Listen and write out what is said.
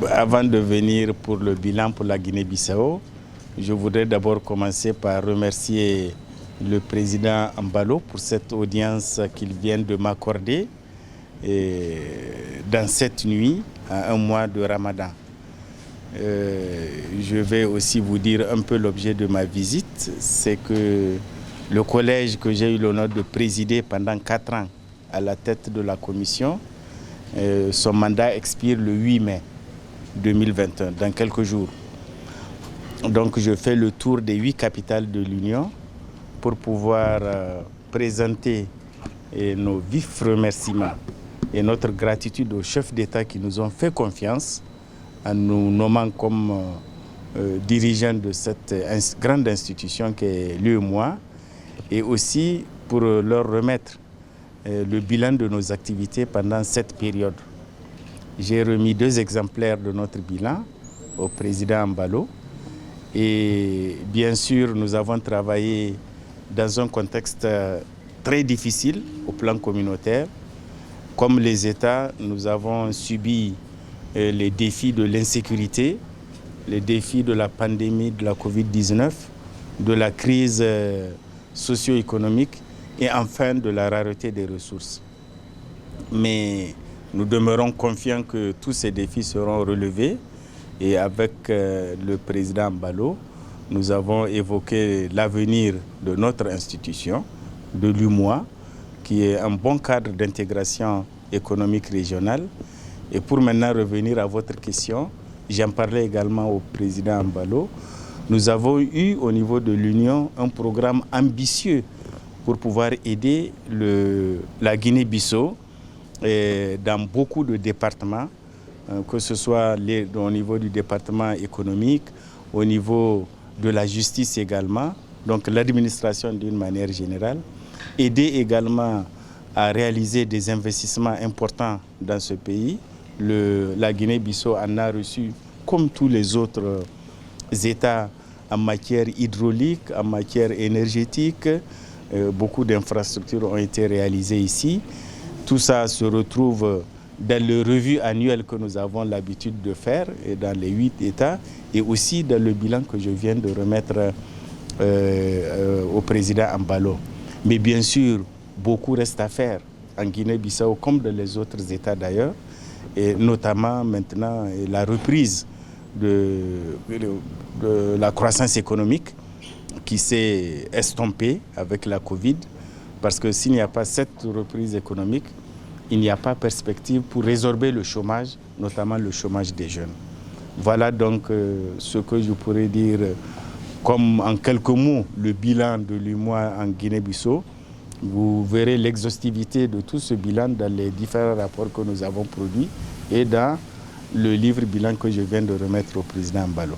Avant de venir pour le bilan pour la Guinée-Bissau, je voudrais d'abord commencer par remercier le président Embalo pour cette audience qu'il vient de m'accorder dans cette nuit, à un mois de Ramadan. Je vais aussi vous dire un peu l'objet de ma visite. C'est que le collège que j'ai eu l'honneur de présider pendant 4 ans à la tête de la commission, son mandat expire le 8 mai 2021, dans quelques jours. Donc je fais le tour des 8 capitales de l'Union pour pouvoir présenter nos vifs remerciements et notre gratitude aux chefs d'État qui nous ont fait confiance en nous nommant comme dirigeants de cette grande institution qu'est l'UEMOA, et aussi pour leur remettre le bilan de nos activités pendant cette période. J'ai remis 2 exemplaires de notre bilan au président Embalo. Et bien sûr, nous avons travaillé dans un contexte très difficile au plan communautaire. Comme les États, nous avons subi les défis de l'insécurité, les défis de la pandémie de la Covid-19, de la crise socio-économique et enfin de la rareté des ressources. Mais nous demeurons confiants que tous ces défis seront relevés. Et avec le président Embalo, nous avons évoqué l'avenir de notre institution, de l'UEMOA, qui est un bon cadre d'intégration économique régionale. Et pour maintenant revenir à votre question, j'en parlais également au président Embalo. Nous avons eu au niveau de l'Union un programme ambitieux pour pouvoir aider la Guinée-Bissau dans beaucoup de départements, que ce soit au niveau du département économique, au niveau de la justice également, donc l'administration d'une manière générale, aider également à réaliser des investissements importants dans ce pays. La Guinée-Bissau en a reçu, comme tous les autres États, en matière hydraulique, en matière énergétique. Beaucoup d'infrastructures ont été réalisées ici. Tout ça se retrouve dans le revue annuel que nous avons l'habitude de faire et dans les 8 États, et aussi dans le bilan que je viens de remettre au président Embalo. Mais bien sûr, beaucoup reste à faire en Guinée-Bissau comme dans les autres États d'ailleurs, et notamment maintenant la reprise de la croissance économique qui s'est estompée avec la Covid, parce que s'il n'y a pas cette reprise économique, il n'y a pas perspective pour résorber le chômage, notamment le chômage des jeunes. Voilà donc ce que je pourrais dire comme en quelques mots le bilan de l'UEMOA en Guinée-Bissau. Vous verrez l'exhaustivité de tout ce bilan dans les différents rapports que nous avons produits et dans le livre bilan que je viens de remettre au président Embalo.